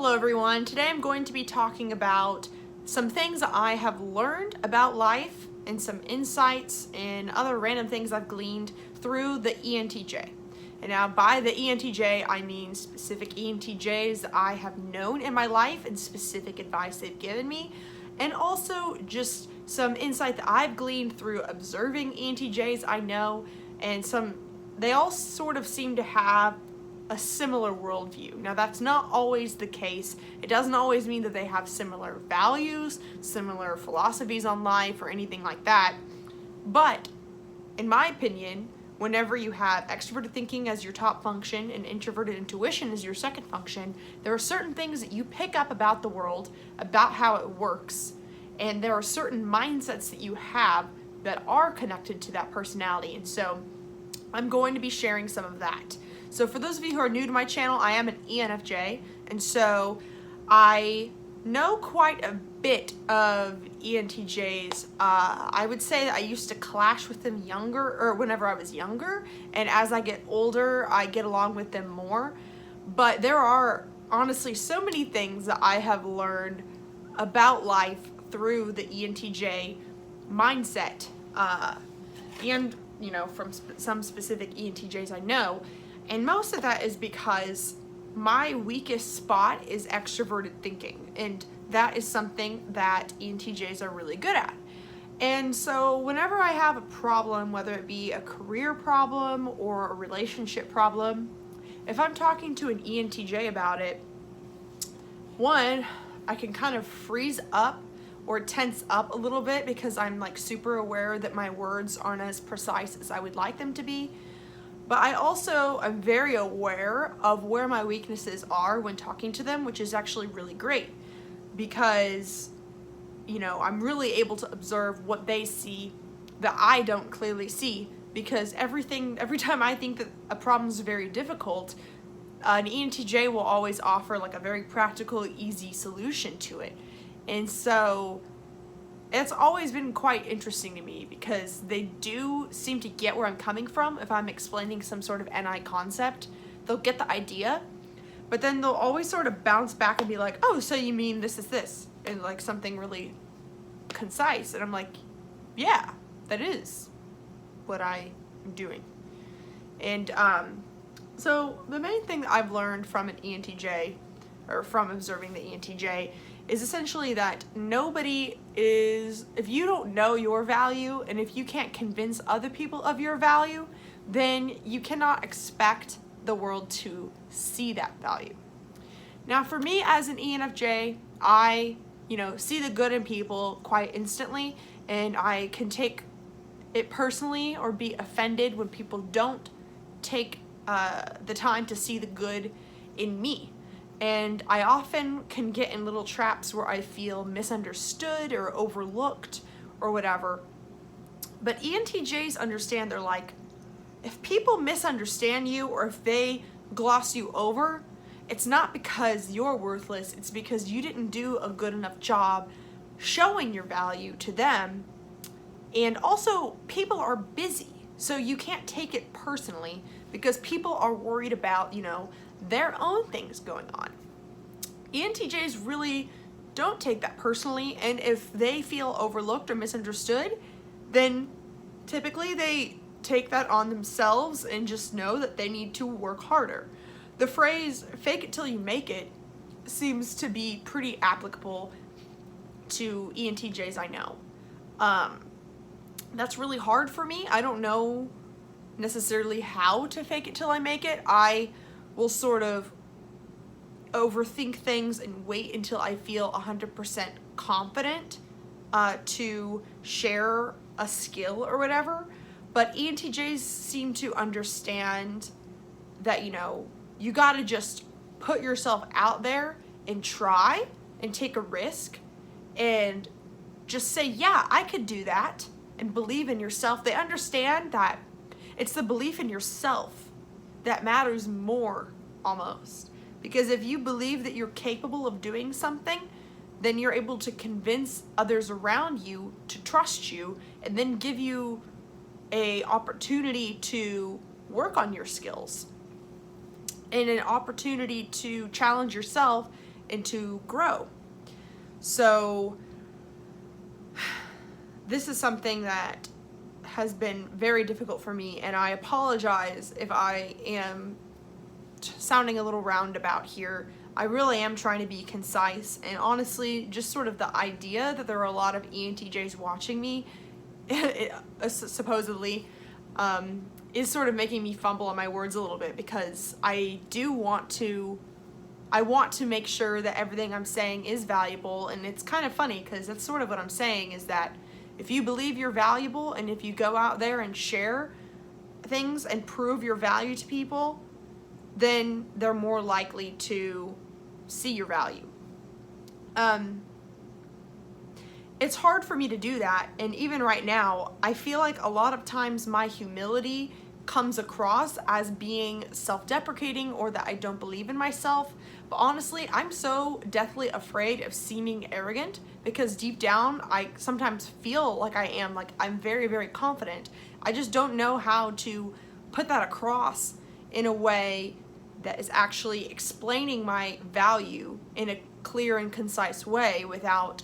Hello everyone, today I'm going to be talking about some things I have learned about life and some insights and other random things I've gleaned through the ENTJ. And now by the ENTJ, I mean specific ENTJs that I have known in my life and specific advice they've given me, and also just some insight that I've gleaned through observing ENTJs I know, and they all sort of seem to have a similar worldview. Now that's not always the case. It doesn't always mean that they have similar values, similar philosophies on life, or anything like that. But in my opinion, whenever you have extroverted thinking as your top function and introverted intuition as your second function, there are certain things that you pick up about the world, about how it works, and there are certain mindsets that you have that are connected to that personality. And so I'm going to be sharing some of that. So for those of you who are new to my channel, I am an ENFJ, and so I know quite a bit of ENTJs. I would say that I used to clash with them whenever I was younger, and as I get older, I get along with them more. But there are honestly so many things that I have learned about life through the ENTJ mindset, and from some specific ENTJs I know. And most of that is because my weakest spot is extroverted thinking, and that is something that ENTJs are really good at. And so whenever I have a problem, whether it be a career problem or a relationship problem, if I'm talking to an ENTJ about it, one, I can kind of freeze up or tense up a little bit because I'm like super aware that my words aren't as precise as I would like them to be. But I also am very aware of where my weaknesses are when talking to them, which is actually really great because, I'm really able to observe what they see that I don't clearly see, because every time I think that a problem is very difficult, an ENTJ will always offer like a very practical, easy solution to it. And so it's always been quite interesting to me because they do seem to get where I'm coming from. If I'm explaining some sort of NI concept, they'll get the idea, but then they'll always sort of bounce back and be like, oh, so you mean this is this, and like something really concise. And I'm like, yeah, that is what I'm doing. And so the main thing that I've learned from an ENTJ, or from observing the ENTJ, is essentially that if you don't know your value and if you can't convince other people of your value, then you cannot expect the world to see that value. Now for me as an ENFJ, I see the good in people quite instantly, and I can take it personally or be offended when people don't take the time to see the good in me. And I often can get in little traps where I feel misunderstood or overlooked or whatever. But ENTJs understand, they're like, if people misunderstand you or if they gloss you over, it's not because you're worthless, it's because you didn't do a good enough job showing your value to them. And also, people are busy, so you can't take it personally because people are worried about, their own things going on. ENTJs really don't take that personally, and if they feel overlooked or misunderstood, then typically they take that on themselves and just know that they need to work harder. The phrase fake it till you make it seems to be pretty applicable to ENTJs I know. That's really hard for me. I don't know necessarily how to fake it till I make it. I will sort of overthink things and wait until I feel 100% confident to share a skill or whatever. But ENTJs seem to understand that, you gotta just put yourself out there and try and take a risk and just say, yeah, I could do that, and believe in yourself. They understand that it's the belief in yourself that matters more almost. Because if you believe that you're capable of doing something, then you're able to convince others around you to trust you and then give you an opportunity to work on your skills and an opportunity to challenge yourself and to grow. So this is something that has been very difficult for me, and I apologize if I am sounding a little roundabout here. I really am trying to be concise, and honestly, just sort of the idea that there are a lot of ENTJs watching me, supposedly, is sort of making me fumble on my words a little bit, because I want to make sure that everything I'm saying is valuable. And it's kind of funny because that's sort of what I'm saying, is that if you believe you're valuable and if you go out there and share things and prove your value to people, then they're more likely to see your value. It's hard for me to do that, and even right now, I feel like a lot of times my humility comes across as being self-deprecating, or that I don't believe in myself. But honestly, I'm so deathly afraid of seeming arrogant, because deep down, I sometimes feel like I am, like I'm very, very confident. I just don't know how to put that across in a way that is actually explaining my value in a clear and concise way without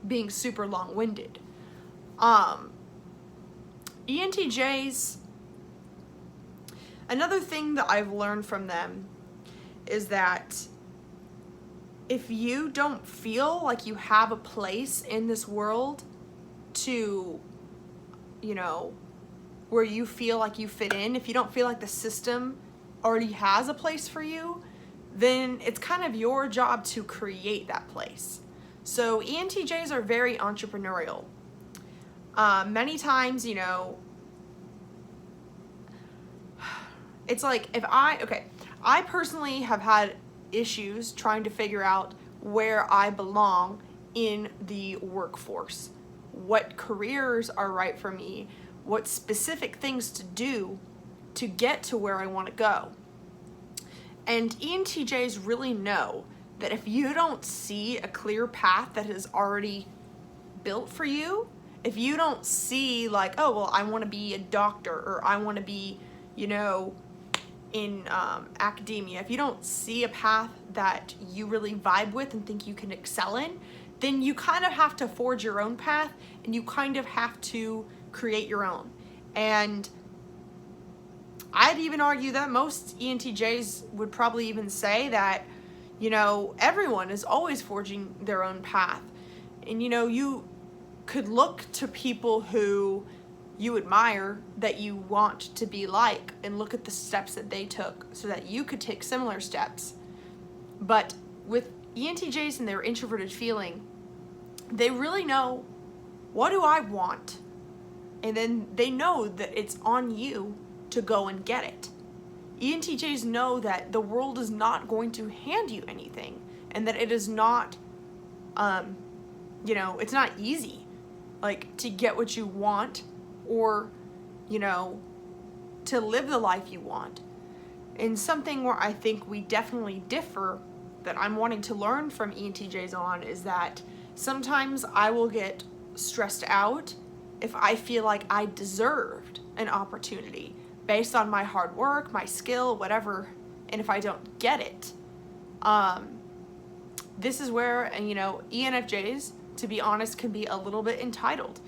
being super long-winded. ENTJs, another thing that I've learned from them is that if you don't feel like you have a place in this world to, you know, where you feel like you fit in, if you don't feel like the system already has a place for you, then it's kind of your job to create that place. So ENTJs are very entrepreneurial. Many times, you know, it's like I personally have had issues trying to figure out where I belong in the workforce, what careers are right for me, what specific things to do to get to where I want to go. And ENTJs really know that if you don't see a clear path that is already built for you, if you don't see like, oh, well, I want to be a doctor, or I want to be, you know, in academia, if you don't see a path that you really vibe with and think you can excel in, then you kind of have to forge your own path, and you kind of have to create your own. And I'd even argue that most ENTJs would probably even say that, you know, everyone is always forging their own path. And, you know, you could look to people who you admire, that you want to be like, and look at the steps that they took so that you could take similar steps. But with ENTJs and their introverted feeling, they really know, what do I want? And then they know that it's on you to go and get it. ENTJs know that the world is not going to hand you anything, and that it is not, you know, it's not easy, like, to get what you want, or, you know, to live the life you want. And something where I think we definitely differ, that I'm wanting to learn from ENTJs on, is that sometimes I will get stressed out if I feel like I deserved an opportunity based on my hard work, my skill, whatever, and if I don't get it. This is where, and you know, ENFJs, to be honest, can be a little bit entitled.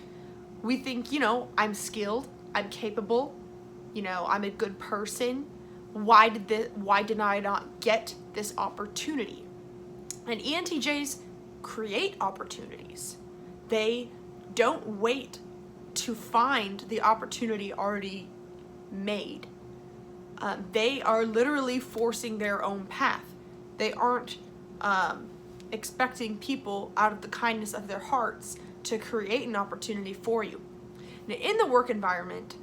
We think, you know, I'm skilled, I'm capable, you know, I'm a good person. Why did I not get this opportunity? And ENTJs create opportunities. They don't wait to find the opportunity already made. They are literally forcing their own path. They aren't expecting people out of the kindness of their hearts to create an opportunity for you. Now, in the work environment,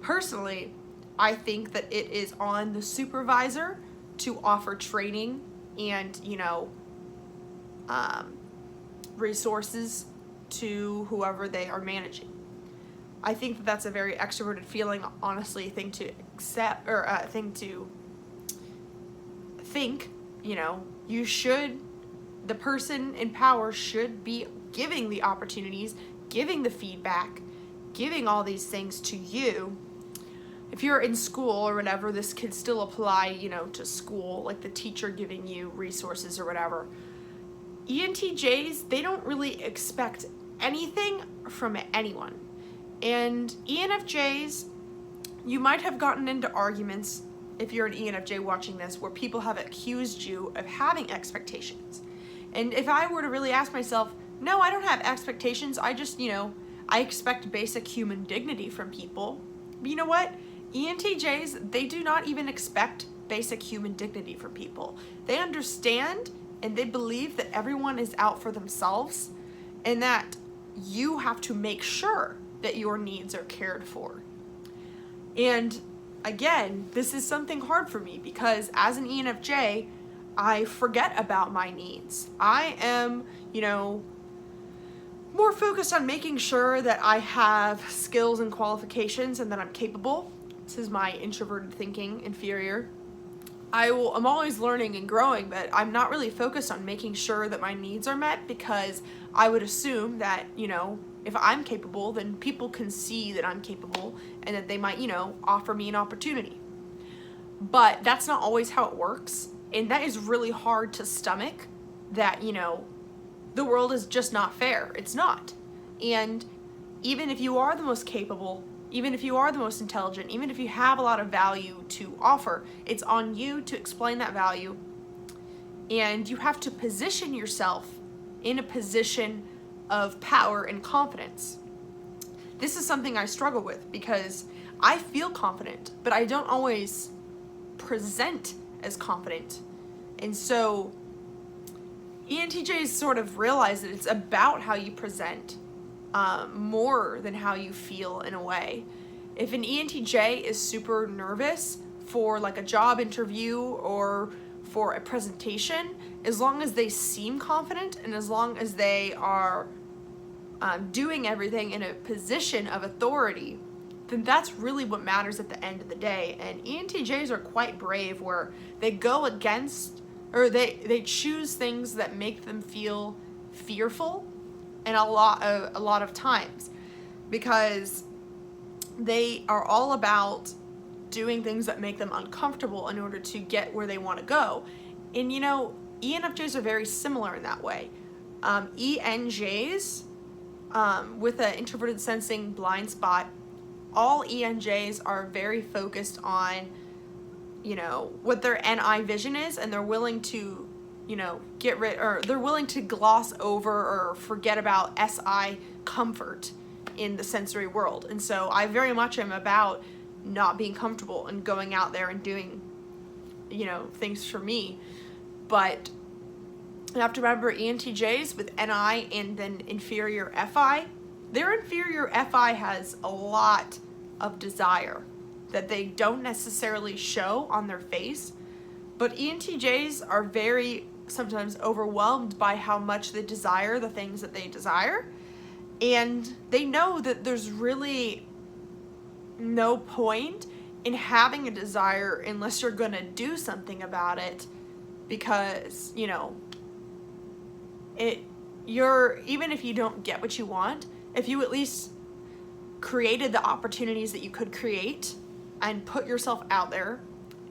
personally, I think that it is on the supervisor to offer training and, you know, resources to whoever they are managing. I think that that's a very extroverted feeling, honestly, thing to accept, or thing to think, you know, you should, the person in power should be giving the opportunities, giving the feedback, giving all these things to you. if you're in school or whatever, this could still apply, you know, to school, like the teacher giving you resources or whatever. ENTJs, they don't really expect anything from anyone. And ENFJs, you might have gotten into arguments, if you're an ENFJ watching this, where people have accused you of having expectations. And if I were to really ask myself, no, I don't have expectations, I just, you know, I expect basic human dignity from people. But you know what? ENTJs, they do not even expect basic human dignity from people. They understand and they believe that everyone is out for themselves and that you have to make sure that your needs are cared for. And again, this is something hard for me because as an ENFJ, I forget about my needs. I am, you know, more focused on making sure that I have skills and qualifications and that I'm capable. This is my introverted thinking, inferior. I'm always learning and growing, but I'm not really focused on making sure that my needs are met because I would assume that, you know, if I'm capable, then people can see that I'm capable and that they might, you know, offer me an opportunity. But that's not always how it works. And that is really hard to stomach, that, you know, the world is just not fair. It's not. And even if you are the most capable, even if you are the most intelligent, even if you have a lot of value to offer, it's on you to explain that value. And you have to position yourself in a position of power and confidence. This is something I struggle with because I feel confident, but I don't always present as confident. And so ENTJs sort of realize that it's about how you present more than how you feel in a way. If an ENTJ is super nervous for like a job interview or for a presentation, as long as they seem confident and as long as they are doing everything in a position of authority, then that's really what matters at the end of the day. And ENTJs are quite brave, where they go against, or they choose things that make them feel fearful, and a lot of times, because they are all about doing things that make them uncomfortable in order to get where they want to go. And you know, ENFJs are very similar in that way. ENJs, with an introverted sensing blind spot, all ENJs are very focused on, you know, what their NI vision is, and they're willing to, you know, they're willing to gloss over or forget about SI comfort in the sensory world. And so I very much am about not being comfortable and going out there and doing, you know, things for me. But you have to remember, ENTJs with NI and then inferior FI, their inferior FI has a lot of desire that they don't necessarily show on their face, but ENTJs are very sometimes overwhelmed by how much they desire the things that they desire, and they know that there's really no point in having a desire unless you're gonna do something about it, because, you know, even if you don't get what you want, if you at least created the opportunities that you could create and put yourself out there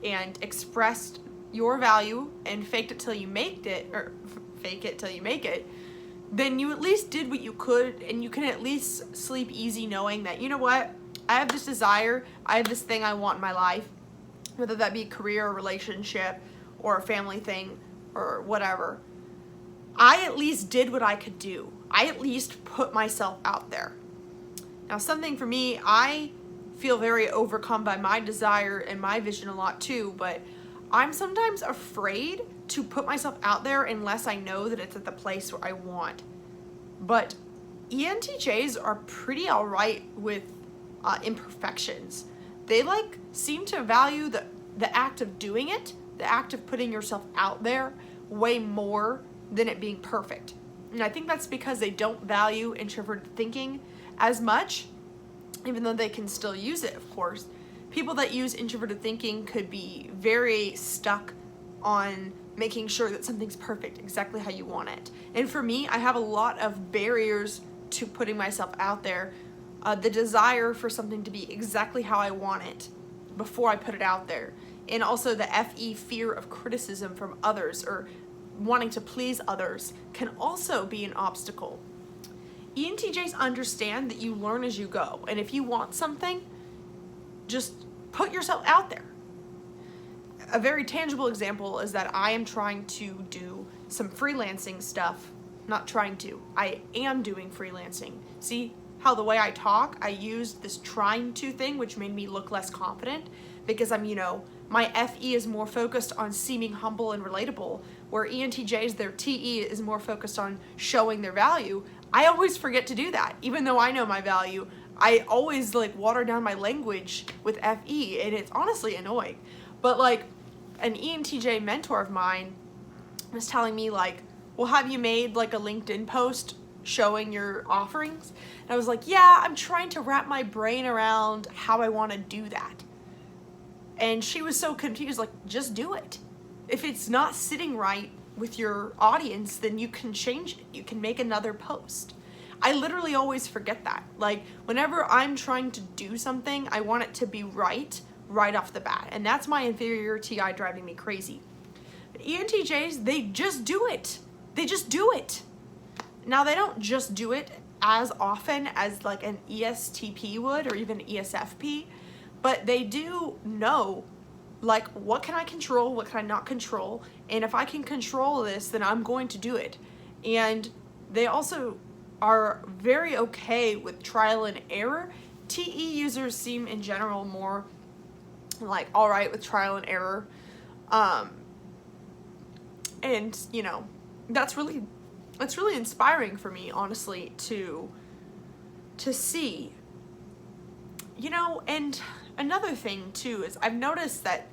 and expressed your value and faked it till you made it, or fake it till you make it, then you at least did what you could, and you can at least sleep easy knowing that, you know what, I have this desire, I have this thing I want in my life, whether that be a career or relationship or a family thing or whatever. I at least did what I could do. I at least put myself out there. Now, something for me, I feel very overcome by my desire and my vision a lot too, but I'm sometimes afraid to put myself out there unless I know that it's at the place where I want. But ENTJs are pretty all right with imperfections. They seem to value the act of doing it, the act of putting yourself out there, way more than it being perfect. And I think that's because they don't value introverted thinking as much, even though they can still use it, of course. People that use introverted thinking could be very stuck on making sure that something's perfect, exactly how you want it. And for me, I have a lot of barriers to putting myself out there. The desire for something to be exactly how I want it before I put it out there. And also the FE, fear of criticism from others or wanting to please others, can also be an obstacle. ENTJs understand that you learn as you go, and if you want something, just put yourself out there. A very tangible example is that I am trying to do some freelancing stuff. Not trying to, I am doing freelancing. See how the way I talk, I used this trying to thing, which made me look less confident, because I'm, my FE is more focused on seeming humble and relatable, where ENTJs, their TE is more focused on showing their value. I always forget to do that. Even though I know my value, I always water down my language with FE, and it's honestly annoying. But an ENTJ mentor of mine was telling me well, have you made a LinkedIn post showing your offerings? And I was like, yeah, I'm trying to wrap my brain around how I want to do that. And she was so confused, just do it. If it's not sitting right with your audience, then you can change it. You can make another post. I literally always forget that. Whenever I'm trying to do something, I want it to be right off the bat. And that's my inferior TI driving me crazy. But ENTJs, they just do it. They just do it. Now, they don't just do it as often as an ESTP would, or even ESFP, but they do know what can I control, what can I not control, and if I can control this, then I'm going to do it. And they also are very okay with trial and error. TE users seem in general more all right with trial and error. And that's really inspiring for me, honestly, to see. And another thing too is I've noticed that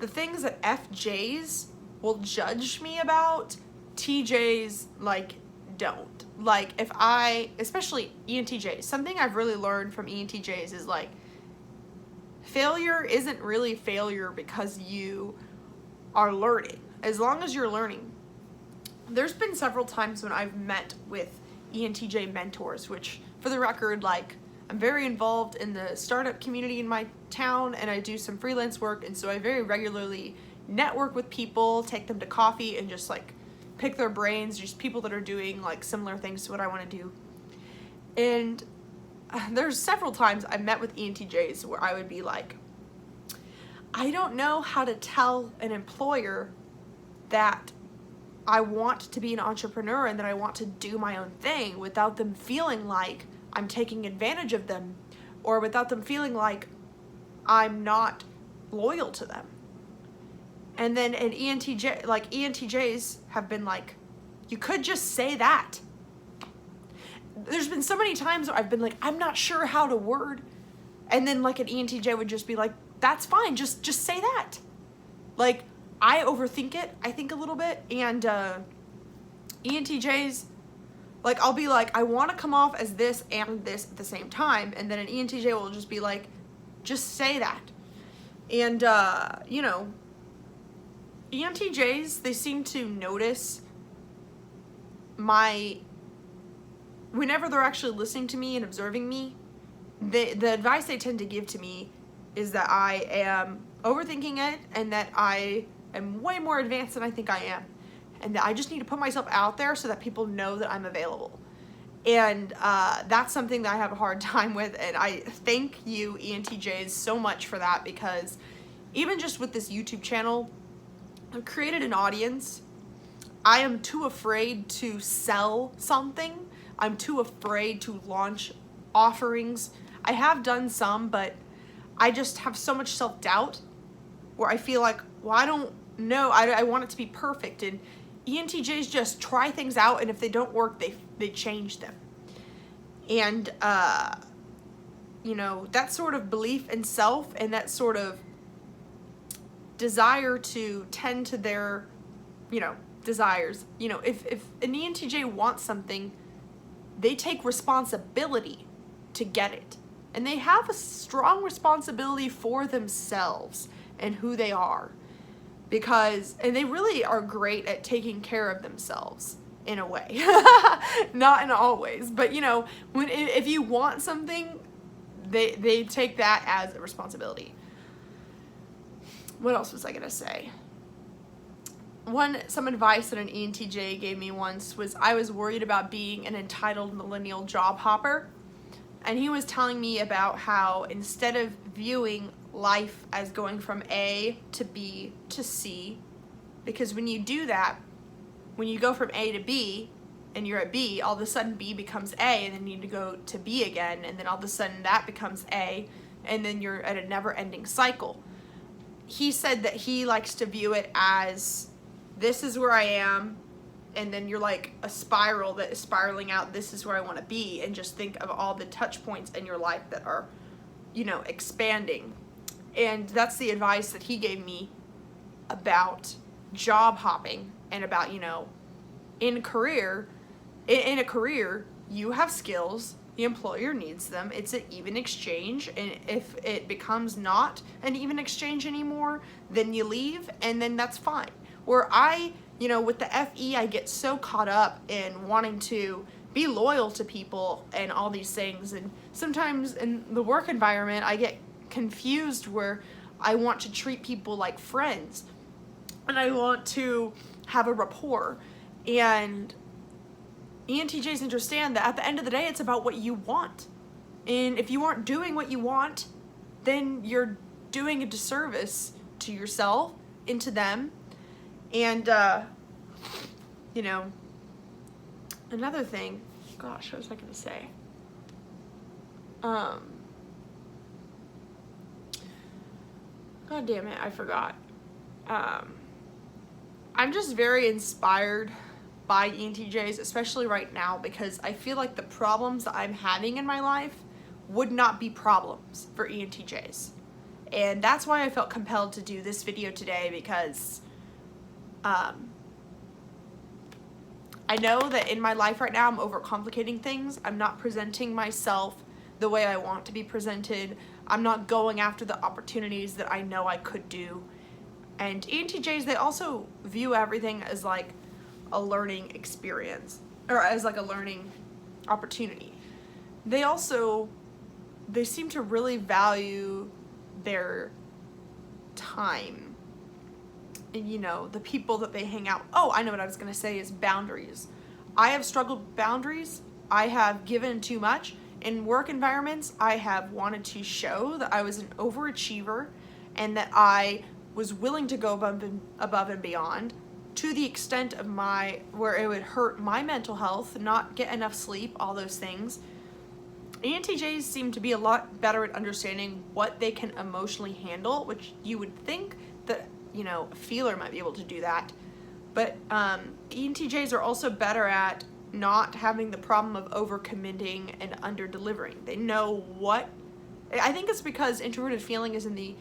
the things that FJs will judge me about, TJs don't. If especially ENTJs, something I've really learned from ENTJs is failure isn't really failure because you are learning. As long as you're learning. There's been several times when I've met with ENTJ mentors, which, for the record, I'm very involved in the startup community in my town, and I do some freelance work, and so I very regularly network with people, take them to coffee, and just pick their brains, just people that are doing similar things to what I want to do. And there's several times I've met with ENTJs where I would be I don't know how to tell an employer that I want to be an entrepreneur and that I want to do my own thing without them feeling like I'm taking advantage of them, or without them feeling like I'm not loyal to them. And then an ENTJ, ENTJs have been you could just say that. There's been so many times where I've been I'm not sure how to word, and then an ENTJ would just be that's fine, just say that. I overthink it, I think a little bit, and ENTJs, I'll be I want to come off as this and this at the same time, and then an ENTJ will just be just say that. And, ENTJs, they seem to notice whenever they're actually listening to me and observing me, the advice they tend to give to me is that I am overthinking it, and that I am way more advanced than I think I am, and that I just need to put myself out there so that people know that I'm available. And that's something that I have a hard time with, and I thank you, ENTJs, so much for that, because even just with this YouTube channel, I've created an audience. I am too afraid to sell something. I'm too afraid to launch offerings. I have done some, but I just have so much self-doubt where I feel well, I don't know. I want it to be perfect. And ENTJs just try things out, and if they don't work, they change them. And, that sort of belief in self and that sort of desire to tend to their, desires. If an ENTJ wants something, they take responsibility to get it. And they have a strong responsibility for themselves and who they are. And they really are great at taking care of themselves in a way. Not in all ways, but if you want something, they take that as a responsibility. what else was I gonna say? Some advice that an ENTJ gave me once was I was worried about being an entitled millennial job hopper. And he was telling me about how instead of viewing life as going from A to B to C, because when you do that, when you go from A to B and you're at B, all of a sudden B becomes A, and then you need to go to B again, and then all of a sudden that becomes A, and then you're at a never-ending cycle. He said that he likes to view it as, this is where I am, and then you're like a spiral that is spiraling out, this is where I want to be, and just think of all the touch points in your life that are, you know, expanding. And that's the advice that he gave me about job hopping, and about, you know, in a career, you have skills, the employer needs them, it's an even exchange, and if it becomes not an even exchange anymore, then you leave, and then that's fine. Where you know, with the FE, I get so caught up in wanting to be loyal to people and all these things, and sometimes in the work environment, I get confused where I want to treat people like friends, and I want to have a rapport, and ENTJs understand that at the end of the day, it's about what you want, and if you aren't doing what you want, then you're doing a disservice to yourself and to them. And, you know, another thing, gosh, what was I going to say? God damn it, I forgot. I'm just very inspired by ENTJs, especially right now, because I feel like the problems that I'm having in my life would not be problems for ENTJs. And that's why I felt compelled to do this video today, because I know that in my life right now, I'm overcomplicating things. I'm not presenting myself the way I want to be presented. I'm not going after the opportunities that I know I could do. And ENTJs, they also view everything as like a learning experience, or as like a learning opportunity. They seem to really value their time. And, you know, the people that they hang out. Oh, I know what I was going to say is boundaries. I have struggled with boundaries. I have given too much. In work environments, I have wanted to show that I was an overachiever and that I was willing to go above and beyond, to the extent of where it would hurt my mental health, not get enough sleep, all those things. ENTJs seem to be a lot better at understanding what they can emotionally handle, which you would think that, you know, a feeler might be able to do that. But ENTJs are also better at not having the problem of overcommitting and under-delivering. They know what... I think it's because introverted feeling is in the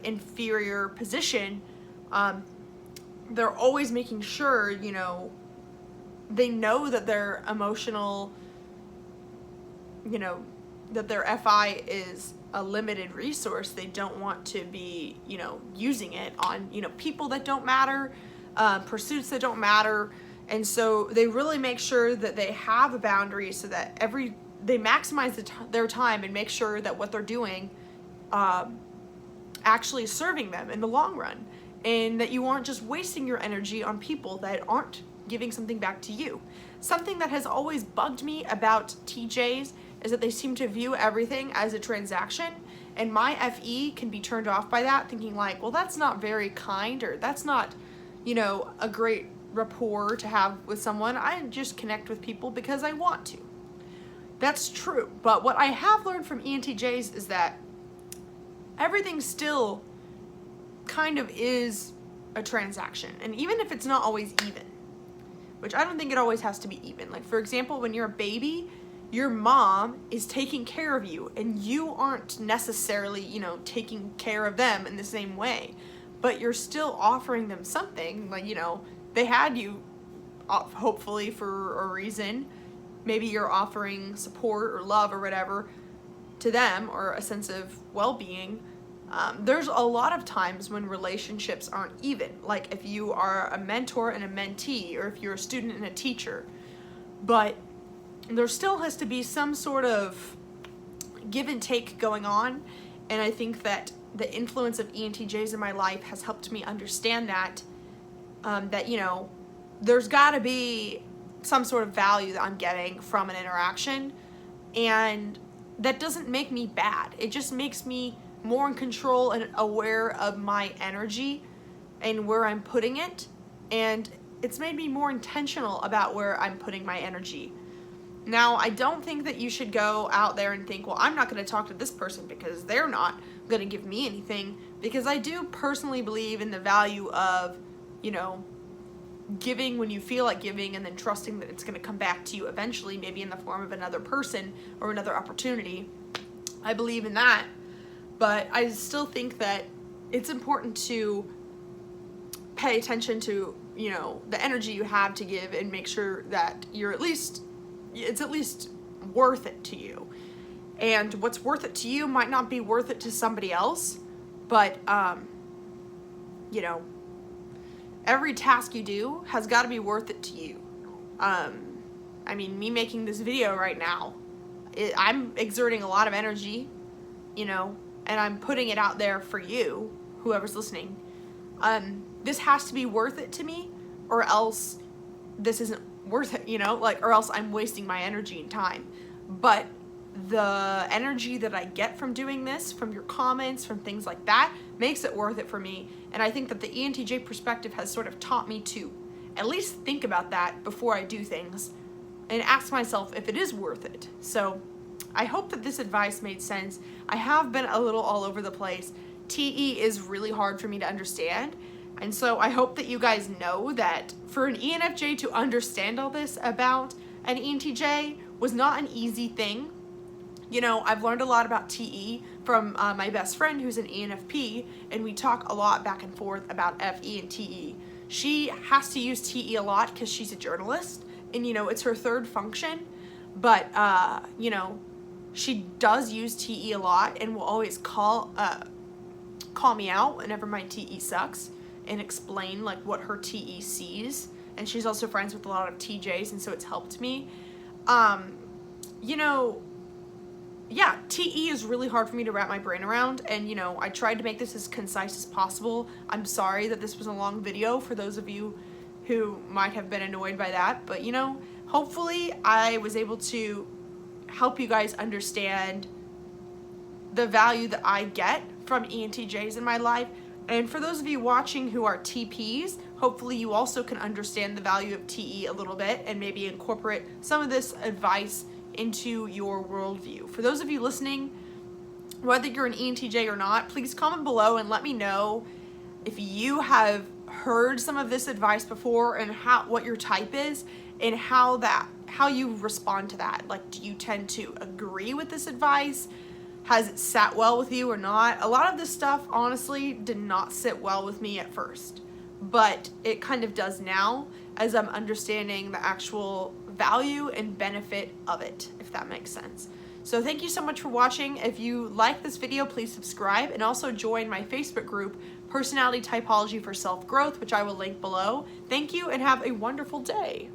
inferior position. They're always making sure, you know, they know that their emotional, you know, that their FI is a limited resource. They don't want to be, you know, using it on, you know, people that don't matter, pursuits that don't matter. And so they really make sure that they have a boundary so that they maximize their time and make sure that what they're doing actually is serving them in the long run, and that you aren't just wasting your energy on people that aren't giving something back to you. Something that has always bugged me about TJs is that they seem to view everything as a transaction, and my FE can be turned off by that, thinking like, well, that's not very kind, or that's not, you know, a great rapport to have with someone. I just connect with people because I want to. That's true, but what I have learned from ENTJs is that everything still kind of is a transaction, and even if it's not always even, which I don't think it always has to be even. Like, for example, when you're a baby, your mom is taking care of you, and you aren't necessarily, you know, taking care of them in the same way, but you're still offering them something. Like, you know, they had you hopefully for a reason. Maybe you're offering support or love or whatever to them, or a sense of well-being. There's a lot of times when relationships aren't even, like if you are a mentor and a mentee, or if you're a student and a teacher, but there still has to be some sort of give and take going on. And I think that the influence of ENTJs in my life has helped me understand that, that, you know, there's got to be some sort of value that I'm getting from an interaction, and that doesn't make me bad. It just makes me more in control and aware of my energy and where I'm putting it, and it's made me more intentional about where I'm putting my energy. Now, I don't think that you should go out there and think, well, I'm not going to talk to this person because they're not going to give me anything, because I do personally believe in the value of, you know, giving when you feel like giving, and then trusting that it's going to come back to you eventually, maybe in the form of another person or another opportunity. I believe in that, but I still think that it's important to pay attention to, you know, the energy you have to give, and make sure that it's at least worth it to you. And what's worth it to you might not be worth it to somebody else, but you know, every task you do has got to be worth it to you. I mean, me making this video right now, I'm exerting a lot of energy, you know, and I'm putting it out there for you, whoever's listening. This has to be worth it to me, or else this isn't worth it, you know, like, or else I'm wasting my energy and time. But the energy that I get from doing this, from your comments, from things like that, makes it worth it for me. And I think that the ENTJ perspective has sort of taught me to at least think about that before I do things, and ask myself if it is worth it. So I hope that this advice made sense. I have been a little all over the place. TE is really hard for me to understand. And so I hope that you guys know that for an ENFJ to understand all this about an ENTJ was not an easy thing. You know, I've learned a lot about TE from my best friend who's an ENFP, and we talk a lot back and forth about FE and TE. She has to use TE a lot because she's a journalist, and, you know, it's her third function, but, you know, she does use TE a lot, and will always call me out whenever my TE sucks, and explain like what her TE sees. And she's also friends with a lot of TJs, and so it's helped me. You know, yeah, TE is really hard for me to wrap my brain around, and, you know, I tried to make this as concise as possible. I'm sorry that this was a long video for those of you who might have been annoyed by that, but, you know, hopefully I was able to help you guys understand the value that I get from ENTJs in my life. And for those of you watching who are TPs, hopefully you also can understand the value of TE a little bit, and maybe incorporate some of this advice into your worldview. For those of you listening, whether you're an ENTJ or not, please comment below and let me know if you have heard some of this advice before, and what your type is, and how you respond to that. Like, do you tend to agree with this advice? Has it sat well with you or not? A lot of this stuff, honestly, did not sit well with me at first, but it kind of does now, as I'm understanding the actual value and benefit of it, if that makes sense. So thank you so much for watching. If you like this video, please subscribe, and also join my Facebook group, Personality Typology for Self-Growth, which I will link below. Thank you, and have a wonderful day.